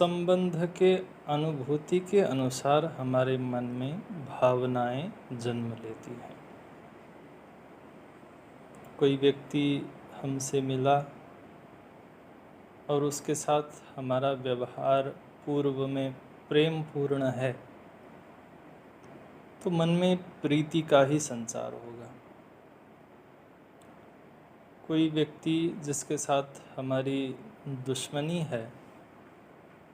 संबंध के अनुभूति के अनुसार हमारे मन में भावनाएं जन्म लेती हैं। कोई व्यक्ति हमसे मिला और उसके साथ हमारा व्यवहार पूर्व में प्रेम पूर्ण है, तो मन में प्रीति का ही संचार होगा। कोई व्यक्ति जिसके साथ हमारी दुश्मनी है,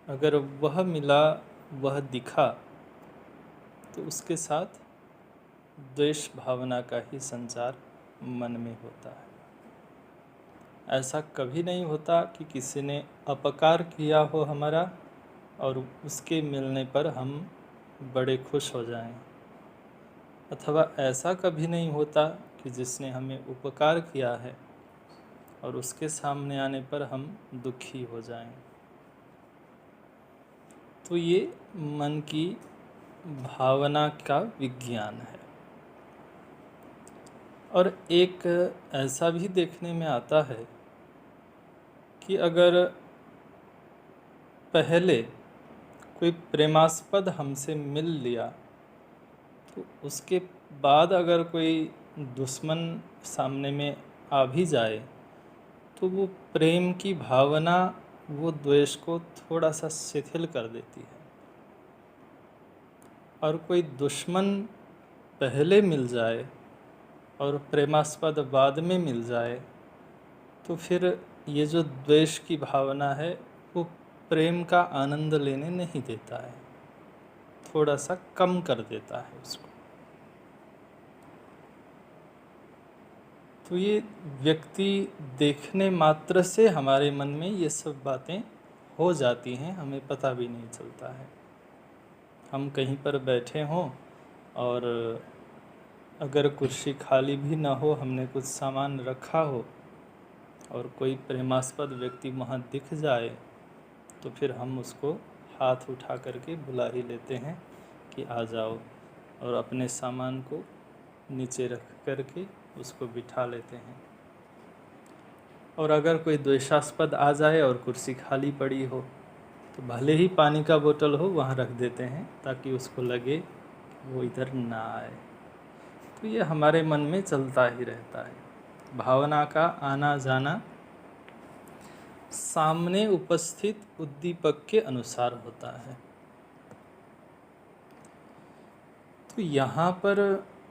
अगर वह मिला, वह दिखा, तो उसके साथ द्वेष भावना का ही संचार मन में होता है। ऐसा कभी नहीं होता कि किसी ने अपकार किया हो हमारा और उसके मिलने पर हम बड़े खुश हो जाएं, अथवा ऐसा कभी नहीं होता कि जिसने हमें उपकार किया है और उसके सामने आने पर हम दुखी हो जाएं। तो ये मन की भावना का विज्ञान है। और एक ऐसा भी देखने में आता है कि अगर पहले कोई प्रेमास्पद हमसे मिल लिया, तो उसके बाद अगर कोई दुश्मन सामने में आ भी जाए, तो वो प्रेम की भावना वो द्वेष को थोड़ा सा शिथिल कर देती है। और कोई दुश्मन पहले मिल जाए और प्रेमास्पद बाद में मिल जाए, तो फिर ये जो द्वेष की भावना है वो प्रेम का आनंद लेने नहीं देता है, थोड़ा सा कम कर देता है उसको। तो ये व्यक्ति देखने मात्र से हमारे मन में ये सब बातें हो जाती हैं, हमें पता भी नहीं चलता है। हम कहीं पर बैठे हों और अगर कुर्सी खाली भी ना हो, हमने कुछ सामान रखा हो और कोई प्रेमास्पद व्यक्ति वहाँ दिख जाए, तो फिर हम उसको हाथ उठा करके बुला ही लेते हैं कि आ जाओ, और अपने सामान को नीचे रख करके उसको बिठा लेते हैं। और अगर कोई द्वेषास्पद आ जाए और कुर्सी खाली पड़ी हो, तो भले ही पानी का बोतल हो, वहाँ रख देते हैं ताकि उसको लगे वो इधर ना आए। तो ये हमारे मन में चलता ही रहता है। भावना का आना जाना सामने उपस्थित उद्दीपक के अनुसार होता है। तो यहाँ पर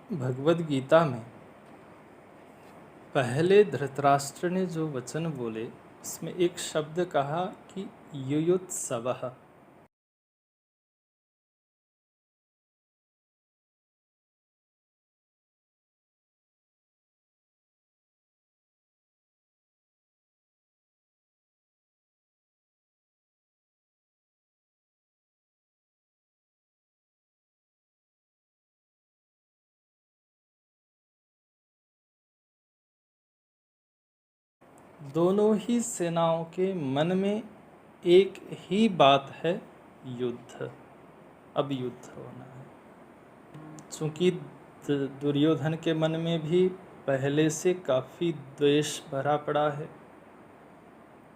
भगवद गीता में पहले धृतराष्ट्र ने जो वचन बोले, उसमें एक शब्द कहा कि युयुत्सवः। दोनों ही सेनाओं के मन में एक ही बात है, युद्ध। अब युद्ध होना है। चूँकि दुर्योधन के मन में भी पहले से काफ़ी द्वेष भरा पड़ा है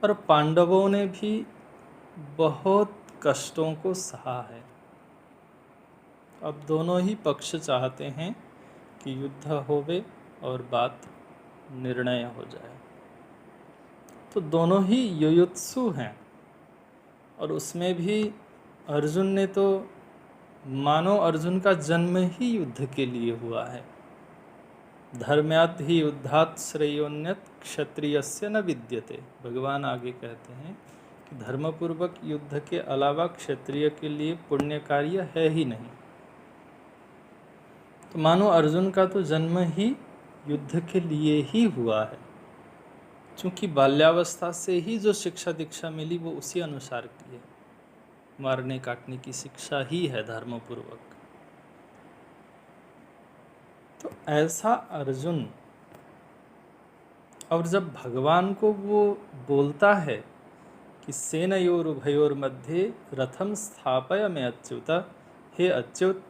और पांडवों ने भी बहुत कष्टों को सहा है। अब दोनों ही पक्ष चाहते हैं कि युद्ध होवे और बात निर्णय हो जाए। तो दोनों ही युयुत्सु हैं, और उसमें भी अर्जुन ने तो मानो अर्जुन का जन्म ही युद्ध के लिए हुआ है। धर्म्यात् हि युद्धात् श्रेयोन्यत क्षत्रियस्य न विद्यते। भगवान आगे कहते हैं कि धर्मपूर्वक युद्ध के अलावा क्षत्रिय के लिए पुण्य कार्य है ही नहीं। तो मानो अर्जुन का तो जन्म ही युद्ध के लिए ही हुआ है। चूँकि बाल्यावस्था से ही जो शिक्षा दीक्षा मिली वो उसी अनुसार की है। मारने काटने की शिक्षा ही है धर्मपूर्वक। तो ऐसा अर्जुन, और जब भगवान को वो बोलता है कि सेनयोर उभयोर मध्ये रथम स्थापय में अच्युत, हे अच्युत,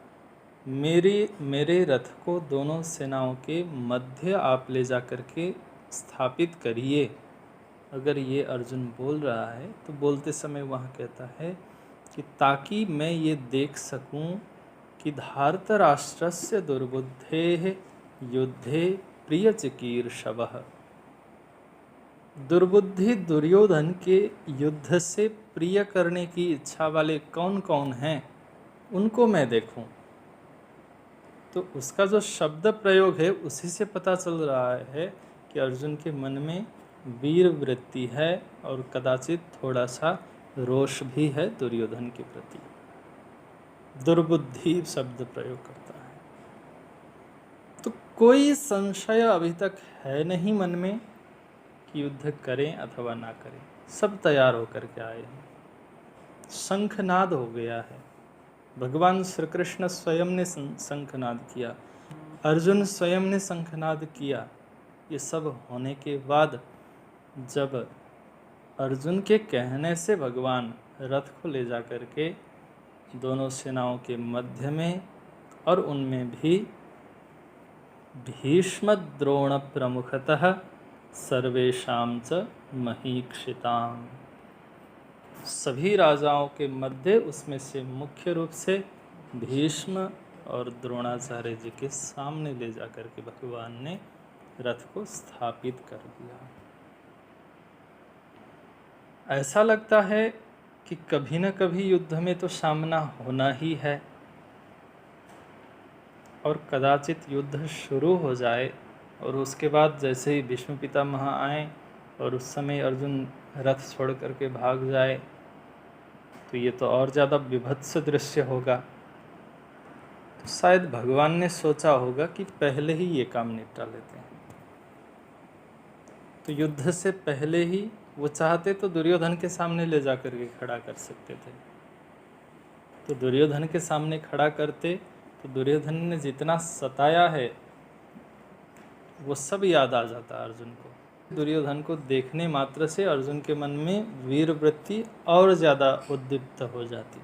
मेरे रथ को दोनों सेनाओं के मध्य आप ले जा करके स्थापित करिए। अगर ये अर्जुन बोल रहा है तो बोलते समय वहाँ कहता है कि ताकि मैं ये देख सकूं कि धार्तराष्ट्रस्य दुर्बुद्धेः युद्धे प्रियचिकीर्षवः। दुर्बुद्धि दुर्योधन के युद्ध से प्रिय करने की इच्छा वाले कौन कौन हैं, उनको मैं देखूं। तो उसका जो शब्द प्रयोग है उसी से पता चल रहा है कि अर्जुन के मन में वीर वृत्ति है और कदाचित थोड़ा सा रोष भी है दुर्योधन के प्रति। दुर्बुद्धि शब्द प्रयोग करता है। तो कोई संशय अभी तक है नहीं मन में कि युद्ध करें अथवा ना करें, सब तैयार होकर के आए हैं। शंखनाद हो गया है, भगवान श्री कृष्ण स्वयं ने शंखनाद किया, अर्जुन स्वयं ने शंखनाद किया। ये सब होने के बाद जब अर्जुन के कहने से भगवान रथ को ले जा कर के दोनों सेनाओं के मध्य में और उनमें भी भीष्म द्रोण प्रमुखतः सर्वेषां च महीक्षिताम्, सभी राजाओं के मध्य उसमें से मुख्य रूप से भीष्म और द्रोणाचार्य जी के सामने ले जाकर के भगवान ने रथ को स्थापित कर दिया। ऐसा लगता है कि कभी न कभी युद्ध में तो सामना होना ही है और कदाचित युद्ध शुरू हो जाए और उसके बाद जैसे ही भीष्म पितामह आए और उस समय अर्जुन रथ छोड़ करके भाग जाए तो ये तो और ज़्यादा विभत्स दृश्य होगा। तो शायद भगवान ने सोचा होगा कि पहले ही ये काम निपटा लेते हैं। तो युद्ध से पहले ही वो चाहते तो दुर्योधन के सामने ले जाकर के खड़ा कर सकते थे। तो दुर्योधन के सामने खड़ा करते तो दुर्योधन ने जितना सताया है वो सब याद आ जाता अर्जुन को। दुर्योधन को देखने मात्र से अर्जुन के मन में वीर वृत्ति और ज़्यादा उद्दीप्त हो जाती।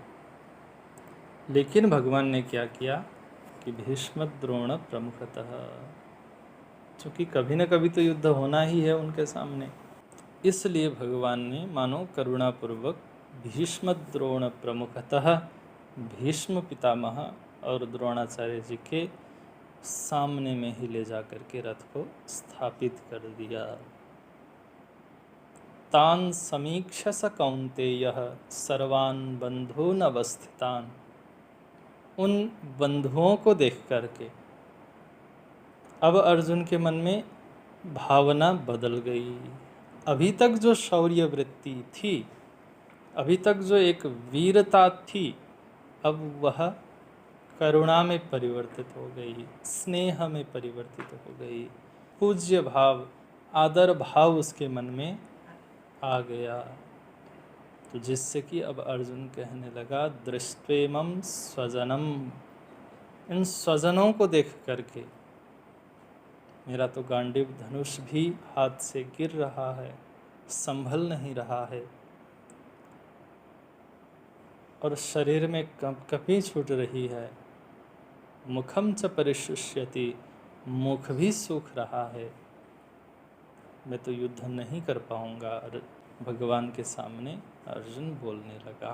लेकिन भगवान ने क्या किया कि भीष्म द्रोण प्रमुखतः, चूँकि कभी न कभी तो युद्ध होना ही है उनके सामने, इसलिए भगवान ने मानो करुणापूर्वक भीष्म द्रोण प्रमुखतः भीष्म पितामह और द्रोणाचार्य जी के सामने में ही ले जाकर के रथ को स्थापित कर दिया। तान समीक्षस कौन्तेयः सर्वान् बंधून् अवस्थितान्, उन बंधुओं को देख करके अब अर्जुन के मन में भावना बदल गई। अभी तक जो शौर्य वृत्ति थी, अभी तक जो एक वीरता थी, अब वह करुणा में परिवर्तित हो गई, स्नेह में परिवर्तित हो गई, पूज्य भाव आदर भाव उसके मन में आ गया। तो जिससे कि अब अर्जुन कहने लगा दृष्ट्वेमं स्वजनम, इन स्वजनों को देख करके मेरा तो गांडीव धनुष भी हाथ से गिर रहा है, संभल नहीं रहा है और शरीर में कंपी छूट रही है। मुखम च परिशुष्यति, मुख भी सूख रहा है, मैं तो युद्ध नहीं कर पाऊंगा। भगवान के सामने अर्जुन बोलने लगा।